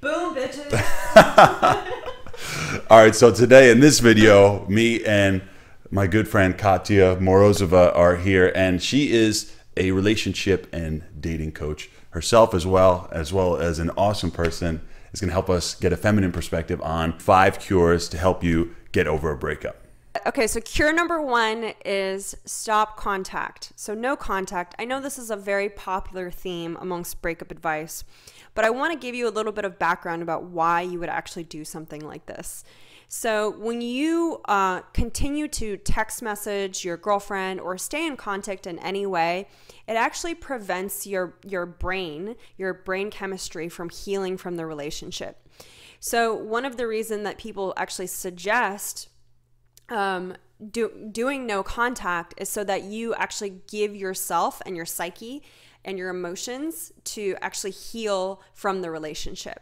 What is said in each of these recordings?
Boom, bitches. All right, so today in this video, me and my good friend Katya Morozova are here, and she is a relationship and dating coach herself, as well as an awesome person. Is going to help us get a feminine perspective on 5 cures to help you get over a breakup. Okay, so cure number 1 is stop contact. So no contact. I know this is a very popular theme amongst breakup advice, but I want to give you a little bit of background about why you would actually do something like this. So when you continue to text message your girlfriend or stay in contact in any way, it actually prevents your brain chemistry from healing from the relationship. So one of the reasons that people actually suggest doing no contact is so that you actually give yourself and your psyche and your emotions to actually heal from the relationship.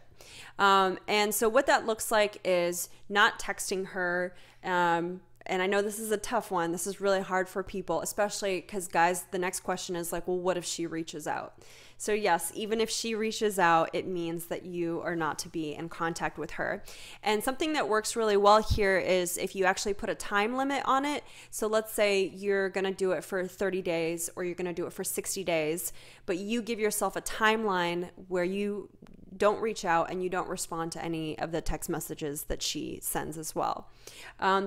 And so what that looks like is not texting her. And I know this is a tough one. This is really hard for people, especially because, guys, the next question is like, well, what if she reaches out? So yes, even if she reaches out, it means that you are not to be in contact with her. And something that works really well here is if you actually put a time limit on it. So let's say you're going to do it for 30 days or you're going to do it for 60 days, but you give yourself a timeline where you don't reach out and you don't respond to any of the text messages that she sends as well.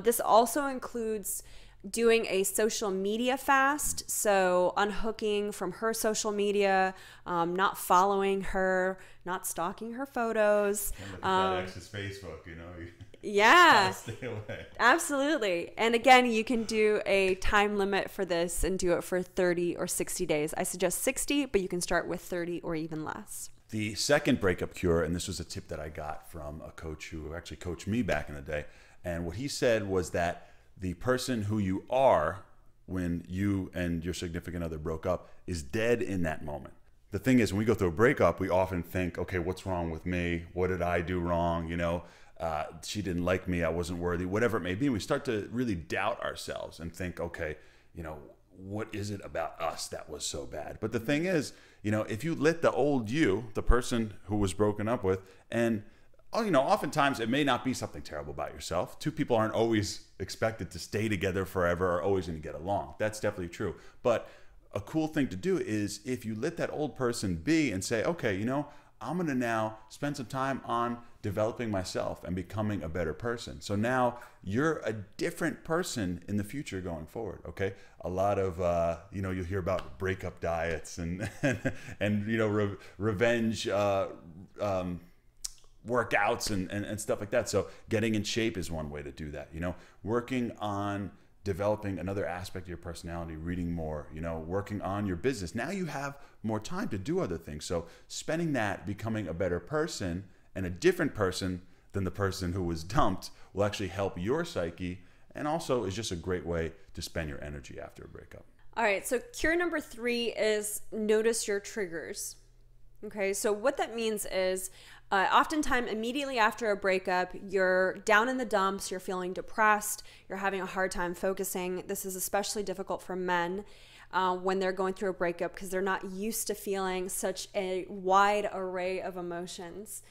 This also includes doing a social media fast, so unhooking from her social media, not following her, not stalking her photos. Ex's Facebook, you know. Yeah, stay away. Absolutely. And again, you can do a time limit for this and do it for 30 or 60 days. I suggest 60, but you can start with 30 or even less. The second breakup cure, and this was a tip that I got from a coach who actually coached me back in the day, and what he said was that the person who you are when you and your significant other broke up is dead in that moment. The thing is, when we go through a breakup, we often think, okay, what's wrong with me? What did I do wrong? You know, she didn't like me. I wasn't worthy, whatever it may be. And we start to really doubt ourselves and think, okay, you know, what is it about us that was so bad? But the thing is, you know, if you let the old you, the person who was broken up with, and you know, oftentimes it may not be something terrible about yourself. 2 people aren't always expected to stay together forever or always going to get along. That's definitely true. But a cool thing to do is if you let that old person be and say, okay, you know, I'm going to now spend some time on developing myself and becoming a better person. So now you're a different person in the future going forward. Okay. A lot of, you know, you'll hear about breakup diets and you know, revenge, workouts and stuff like that. So getting in shape is one way to do that. You know, working on developing another aspect of your personality, reading more, you know, working on your business. Now you have more time to do other things. So spending that becoming a better person and a different person than the person who was dumped will actually help your psyche, and also is just a great way to spend your energy after a breakup. All right, so cure number 3 is notice your triggers. Okay, so what that means is oftentimes immediately after a breakup, you're down in the dumps, you're feeling depressed, you're having a hard time focusing. This is especially difficult for men when they're going through a breakup because they're not used to feeling such a wide array of emotions.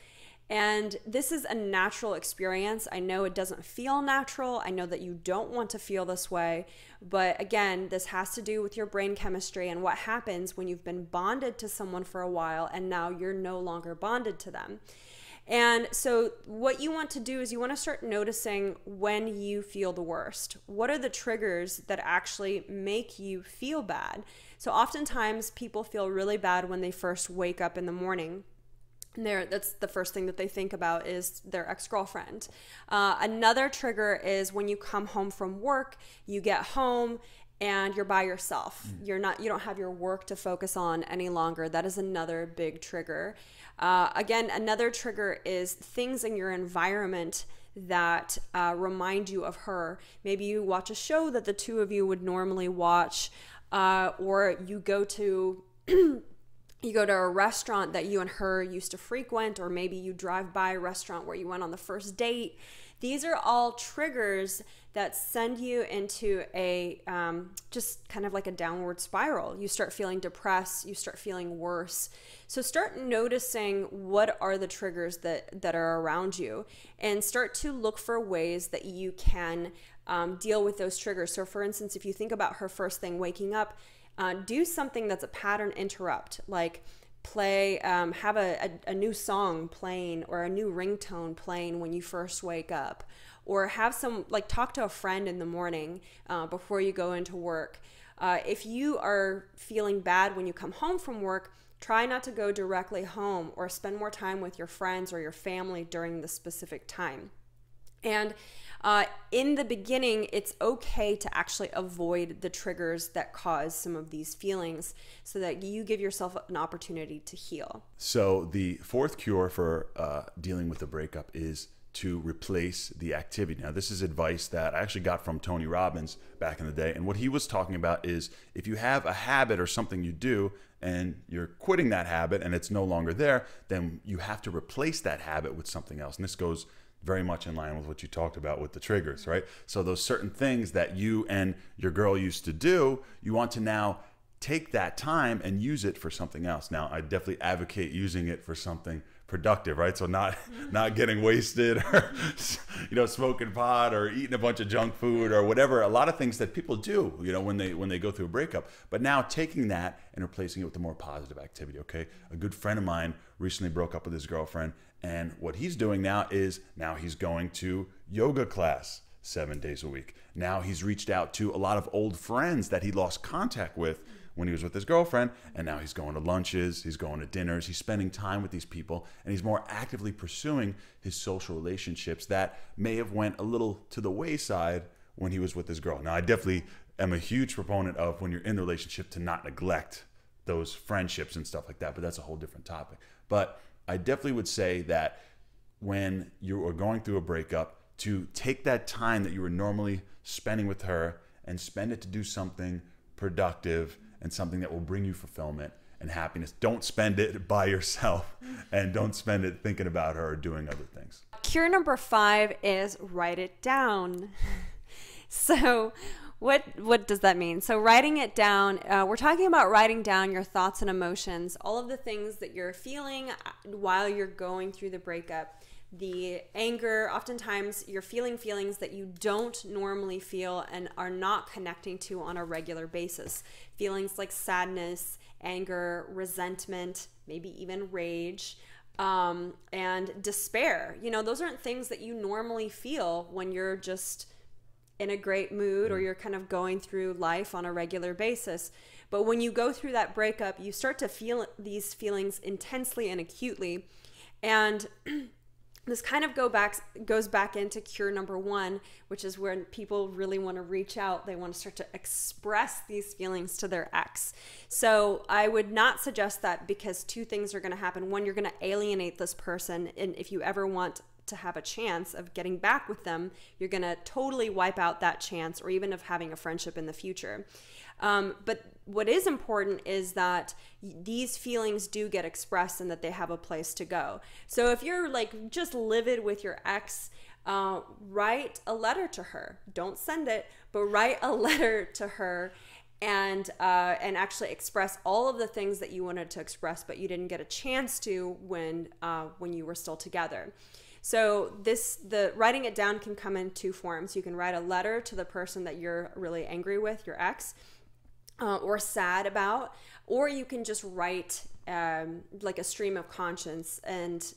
And this is a natural experience. I know it doesn't feel natural. I know that you don't want to feel this way. But again, this has to do with your brain chemistry and what happens when you've been bonded to someone for a while and now you're no longer bonded to them. And so what you want to do is you want to start noticing when you feel the worst. What are the triggers that actually make you feel bad? So oftentimes people feel really bad when they first wake up in the morning. That's the first thing that they think about is their ex-girlfriend. Another trigger is when you come home from work, you get home and you're by yourself. You don't have your work to focus on any longer. That is another big trigger. Again, another trigger is things in your environment that remind you of her. Maybe you watch a show that the 2 of you would normally watch, or you go to You go to a restaurant that you and her used to frequent, or maybe you drive by a restaurant where you went on the first date. These are all triggers that send you into a just kind of like a downward spiral. You start feeling depressed, you start feeling worse. So start noticing what are the triggers that are around you, and start to look for ways that you can deal with those triggers. So for instance, if you think about her first thing waking up, do something that's a pattern interrupt, like play, have a new song playing or a new ringtone playing when you first wake up, or have some, like, talk to a friend in the morning before you go into work. If you are feeling bad when you come home from work, try not to go directly home, or spend more time with your friends or your family during the specific time. And in the beginning, it's okay to actually avoid the triggers that cause some of these feelings, so that you give yourself an opportunity to heal. So the fourth cure for dealing with a breakup is to replace the activity. Now, this is advice that I actually got from Tony Robbins back in the day. And what he was talking about is, if you have a habit or something you do and you're quitting that habit and it's no longer there, then you have to replace that habit with something else. And this goes very much in line with what you talked about with the triggers, right? So those certain things that you and your girl used to do, you want to now take that time and use it for something else. Now, I definitely advocate using it for something productive, right? So not getting wasted, or smoking pot, or eating a bunch of junk food, or whatever. A lot of things that people do, when they go through a breakup. But now taking that and replacing it with a more positive activity. Okay, a good friend of mine recently broke up with his girlfriend, and what he's doing now is he's going to yoga class 7 days a week. Now he's reached out to a lot of old friends that he lost contact with when he was with his girlfriend, and now he's going to lunches, he's going to dinners, he's spending time with these people, and he's more actively pursuing his social relationships that may have went a little to the wayside when he was with his girl. Now, I definitely am a huge proponent of, when you're in the relationship, to not neglect those friendships and stuff like that, but that's a whole different topic. But I definitely would say that when you are going through a breakup, to take that time that you were normally spending with her and spend it to do something productive and something that will bring you fulfillment and happiness. Don't spend it by yourself, and don't spend it thinking about her or doing other things. Cure number 5 is write it down. So what does that mean? So writing it down, we're talking about writing down your thoughts and emotions, all of the things that you're feeling while you're going through the breakup. The anger, oftentimes you're feeling feelings that you don't normally feel and are not connecting to on a regular basis. Feelings like sadness, anger, resentment, maybe even rage, and despair. Those aren't things that you normally feel when you're just in a great mood, or you're kind of going through life on a regular basis. But when you go through that breakup, you start to feel these feelings intensely and acutely. And this kind of goes back into cure number 1, which is when people really want to reach out. They want to start to express these feelings to their ex. So I would not suggest that, because two things are going to happen. One, you're going to alienate this person, and if you ever want to have a chance of getting back with them, you're going to totally wipe out that chance, or even of having a friendship in the future. But what is important is that these feelings do get expressed, and that they have a place to go. So if you're like just livid with your ex, write a letter to her. Don't send it, but write a letter to her, and actually express all of the things that you wanted to express, but you didn't get a chance to when you were still together. So the writing it down can come in two forms. You can write a letter to the person that you're really angry with, your ex, or sad about, or you can just write like a stream of conscience, and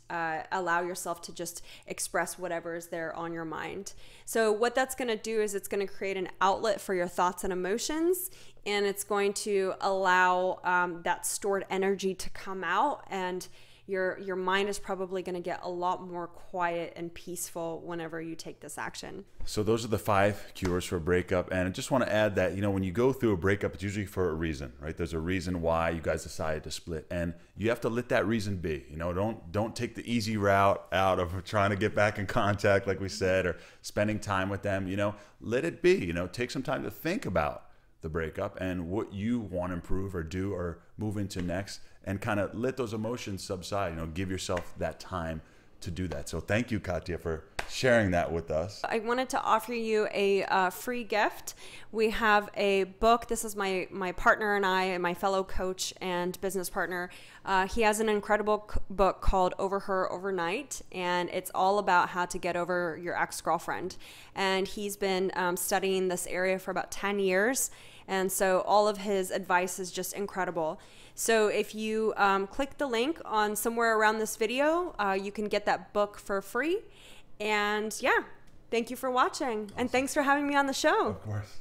allow yourself to just express whatever is there on your mind. So what that's going to do is it's going to create an outlet for your thoughts and emotions, and it's going to allow that stored energy to come out, and your mind is probably going to get a lot more quiet and peaceful whenever you take this action. So those are the 5 cures for a breakup. And I just want to add that, when you go through a breakup, it's usually for a reason, right? There's a reason why you guys decided to split, and you have to let that reason be. Don't take the easy route out of trying to get back in contact, like we said, or spending time with them. Let it be. Take some time to think about the breakup and what you want to improve or do or move into next, and kind of let those emotions subside. You know, give yourself that time to do that. So thank you, Katya, for sharing that with us. I wanted to offer you a free gift. We have a book. This is my partner and I, and my fellow coach and business partner. He has an incredible book called Over Her Overnight, and it's all about how to get over your ex-girlfriend. And he's been studying this area for about 10 years. And so all of his advice is just incredible. So if you click the link on somewhere around this video, you can get that book for free. And yeah, thank you for watching. Awesome. And thanks for having me on the show. Of course.